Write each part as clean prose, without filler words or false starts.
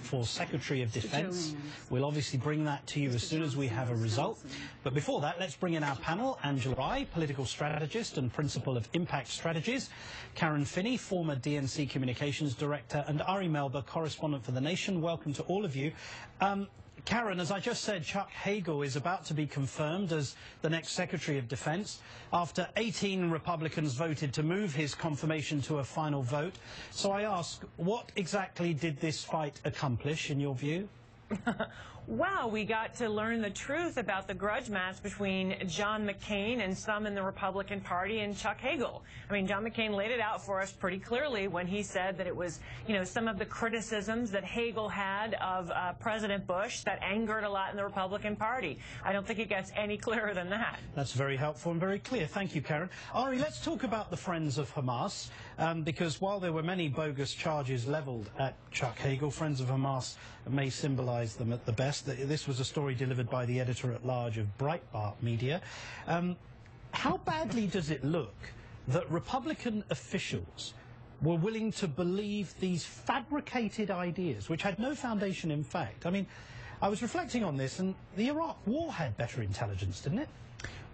for Secretary of Defense. We'll obviously bring that to you as soon as we have a result. But before that, let's bring in our panel. Angela Rye, political strategist and principal of Impact Strategies. Karen Finney, former DNC Communications Director, and Ari Melber, correspondent for The Nation. Welcome to all of you. Karen, as I just said, Chuck Hagel is about to be confirmed as the next Secretary of Defense after 18 Republicans voted to move his confirmation to a final vote. So I ask, what exactly did this fight accomplish, in your view? Well, we got to learn the truth about the grudge match between John McCain and some in the Republican Party and Chuck Hagel. I mean, John McCain laid it out for us pretty clearly when he said that it was, some of the criticisms that Hagel had of President Bush that angered a lot in the Republican Party. I don't think it gets any clearer than that. That's very helpful and very clear. Thank you, Karen. Ari, let's talk about the Friends of Hamas, because while there were many bogus charges leveled at Chuck Hagel, Friends of Hamas may symbolize them at the best. This was a story delivered by the editor-at-large of Breitbart Media. How badly does it look that Republican officials were willing to believe these fabricated ideas, which had no foundation in fact? I mean, I was reflecting on this, and the Iraq War had better intelligence, didn't it?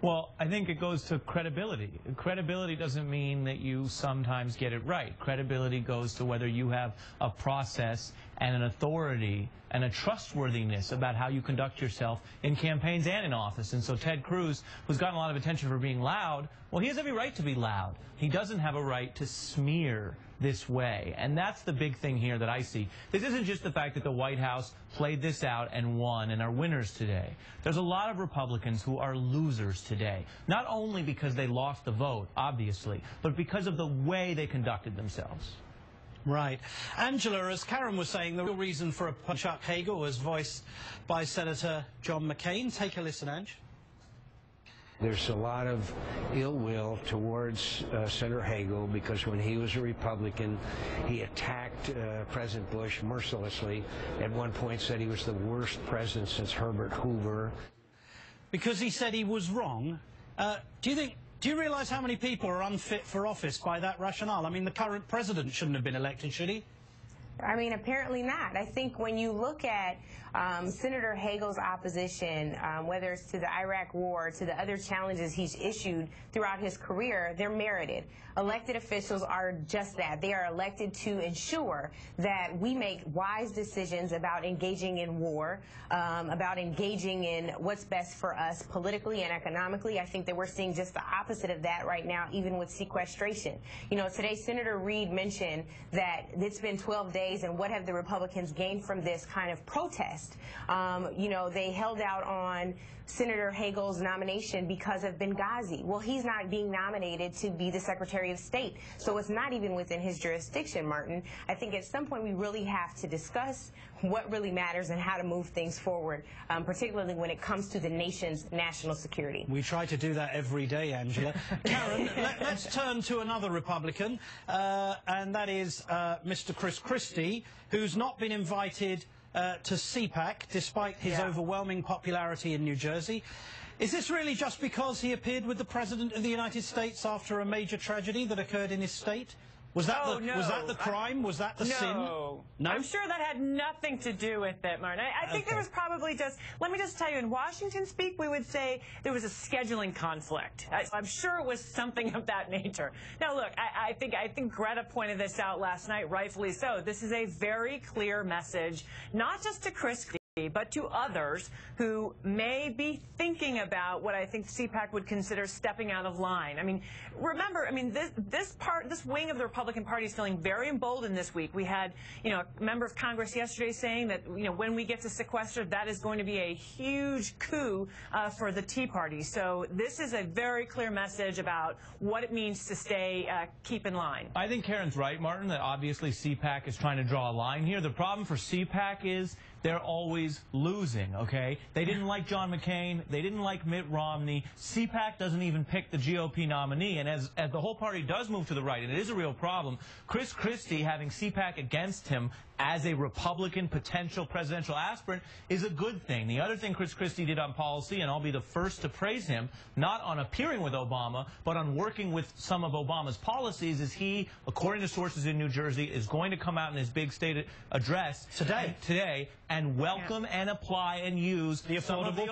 Well, I think it goes to credibility. Credibility doesn't mean that you sometimes get it right. Credibility goes to whether you have a process and an authority and a trustworthiness about how you conduct yourself in campaigns and in office. And so Ted Cruz, who's gotten a lot of attention for being loud, well, he has every right to be loud. He doesn't have a right to smear this way. And that's the big thing here that I see. This isn't just the fact that the White House played this out and won and are winners today. There's a lot of Republicans who are losers today, not only because they lost the vote, obviously, but because of the way they conducted themselves. Right. Angela, as Karen was saying, the real reason for Chuck Hagel was voiced by Senator John McCain. Take a listen, Ange. There's a lot of ill will towards Senator Hagel because when he was a Republican, he attacked President Bush mercilessly. At one point said he was the worst president since Herbert Hoover. Because he said he was wrong. Do you realize how many people are unfit for office by that rationale? I mean, the current president shouldn't have been elected, should he? I mean, apparently not. I think when you look at Senator Hagel's opposition, whether it's to the Iraq War, to the other challenges he's issued throughout his career, they're merited. Elected officials are just that. They are elected to ensure that we make wise decisions about engaging in war, about engaging in what's best for us politically and economically. I think that we're seeing just the opposite of that right now, even with sequestration. Today Senator Reid mentioned that it's been 12 days, and what have the Republicans gained from this kind of protest? They held out on Senator Hagel's nomination because of Benghazi. Well, he's not being nominated to be the Secretary of State, so it's not even within his jurisdiction, Martin. I think at some point we really have to discuss what really matters and how to move things forward, particularly when it comes to the nation's national security. We try to do that every day, Angela. Karen, let's turn to another Republican, and that is Mr. Chris Christie, who's not been invited to CPAC, despite his overwhelming popularity in New Jersey. Is this really just because he appeared with the President of the United States after a major tragedy that occurred in his state? Was that was that the crime? Was that the sin? No. I'm sure that had nothing to do with it, Martin. I think there was probably just, let me just tell you, in Washington speak, we would say there was a scheduling conflict. I'm sure it was something of that nature. Now, look, I think Greta pointed this out last night, rightfully so. This is a very clear message, not just to Christie, but to others who may be thinking about what I think CPAC would consider stepping out of line. I mean, remember, this wing of the Republican Party is feeling very emboldened this week. We had, a member of Congress yesterday saying that, when we get to sequester, that is going to be a huge coup for the Tea Party. So this is a very clear message about what it means to keep in line. I think Karen's right, Martin, that obviously CPAC is trying to draw a line here. The problem for CPAC is they're always losing, okay? They didn't like John McCain. They didn't like Mitt Romney. CPAC doesn't even pick the GOP nominee. And as the whole party does move to the right, and it is a real problem, Chris Christie having CPAC against him as a Republican potential presidential aspirant is a good thing. The other thing Chris Christie did on policy, and I'll be the first to praise him, not on appearing with Obama, but on working with some of Obama's policies, is he, according to sources in New Jersey, is going to come out in his big state address today and welcome and apply and use the Affordable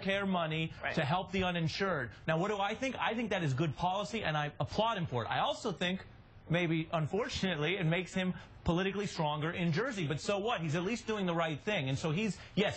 Care money to help the uninsured. Now, what do I think? I think that is good policy, and I applaud him for it. I also think, maybe unfortunately, it makes him politically stronger in Jersey, but so what? He's at least doing the right thing. And so he's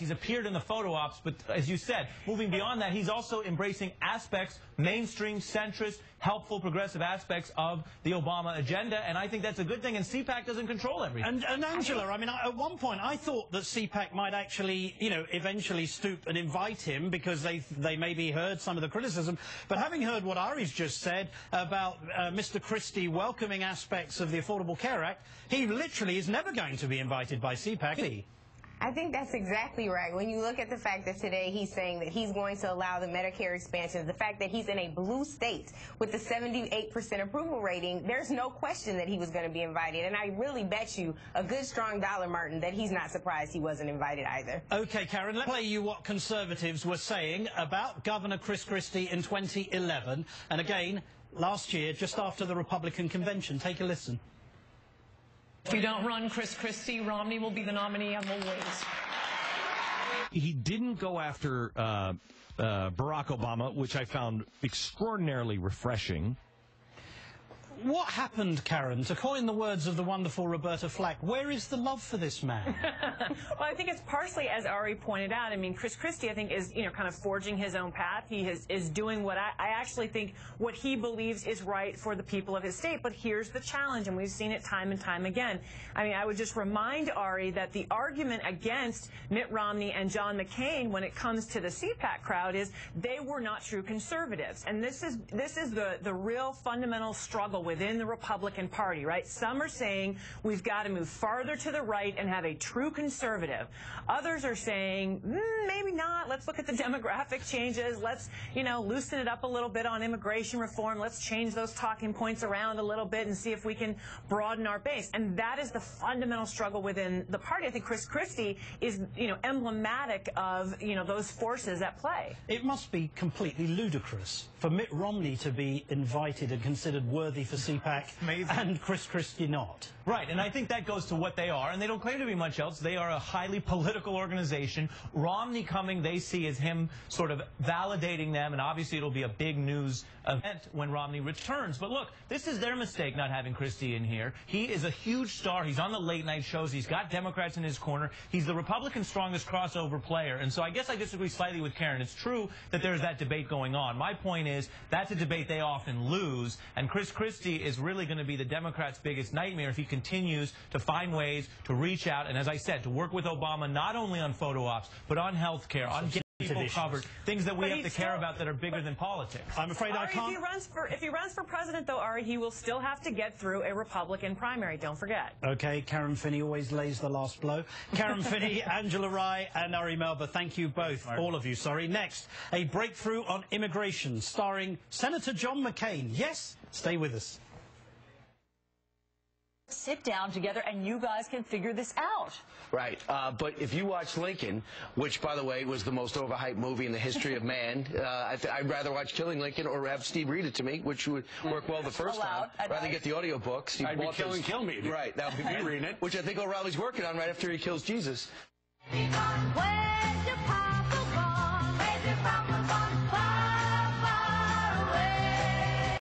appeared in the photo ops, but as you said, moving beyond that, he's also embracing aspects, mainstream, centrist, helpful, progressive aspects of the Obama agenda, and I think that's a good thing, and CPAC doesn't control everything. And Angela, I mean, at one point, I thought that CPAC might actually, you know, eventually stoop and invite him because they maybe heard some of the criticism, but having heard what Ari's just said about Mr. Christie welcoming aspects of the Affordable Care Act, he literally is never going to be invited by CPAC, is he? I think that's exactly right. When you look at the fact that today he's saying that he's going to allow the Medicare expansion, the fact that he's in a blue state with the 78% approval rating, there's no question that he was going to be invited. And I really bet you a good strong dollar, Martin, that he's not surprised he wasn't invited either. Okay, Karen, let's play you what conservatives were saying about Governor Chris Christie in 2011. And again, last year, just after the Republican convention. Take a listen. If we don't run Chris Christie, Romney will be the nominee and we'll lose. He didn't go after Barack Obama, which I found extraordinarily refreshing. What happened, Karen? To coin the words of the wonderful Roberta Flack, where is the love for this man? Well, I think it's partially, as Ari pointed out, I mean, Chris Christie, I think, is, you know, kind of forging his own path. He is doing what I actually think what he believes is right for the people of his state. But here's the challenge, and we've seen it time and time again. I mean, I would just remind Ari that the argument against Mitt Romney and John McCain when it comes to the CPAC crowd is they were not true conservatives. And this is the real fundamental struggle within the Republican Party, right? Some are saying we've got to move farther to the right and have a true conservative. Others are saying, maybe not. Let's look at the demographic changes. Let's, you know, loosen it up a little bit on immigration reform. Let's change those talking points around a little bit and see if we can broaden our base. And that is the fundamental struggle within the party. I think Chris Christie is, you know, emblematic of, you know, those forces at play. It must be completely ludicrous for Mitt Romney to be invited and considered worthy for CPAC and Chris Christie not. Right, and I think that goes to what they are, and they don't claim to be much else. They are a highly political organization. Romney coming, they see as him sort of validating them, and obviously it'll be a big news event when Romney returns. But look, this is their mistake not having Christie in here. He is a huge star. He's on the late-night shows. He's got Democrats in his corner. He's the Republican strongest crossover player, and so I guess I disagree slightly with Karen. It's true that there's that debate going on. My point is that's a debate they often lose, and Chris Christie is really going to be the Democrats' biggest nightmare if he continues to find ways to reach out and, as I said, to work with Obama not only on photo ops, but on health care, on getting people covered, things that we have to care about that are bigger than politics. I'm afraid I can't. If he runs for president, though, Ari, he will still have to get through a Republican primary. Don't forget. Okay, Karen Finney always lays the last blow. Karen Finney, Angela Rye, and Ari Melba, thank you both, all of you, sorry. Next, a breakthrough on immigration starring Senator John McCain. Yes, stay with us. Sit down together and you guys can figure this out. Right. But if you watch Lincoln, which, by the way, was the most overhyped movie in the history of man, I'd rather watch Killing Lincoln or have Steve read it to me, which would work well the first time. Rather get the audiobook. Steve I'd be Kill Me. Right. That would be me reading it. Which I think O'Reilly's working on right after he kills Jesus. Well,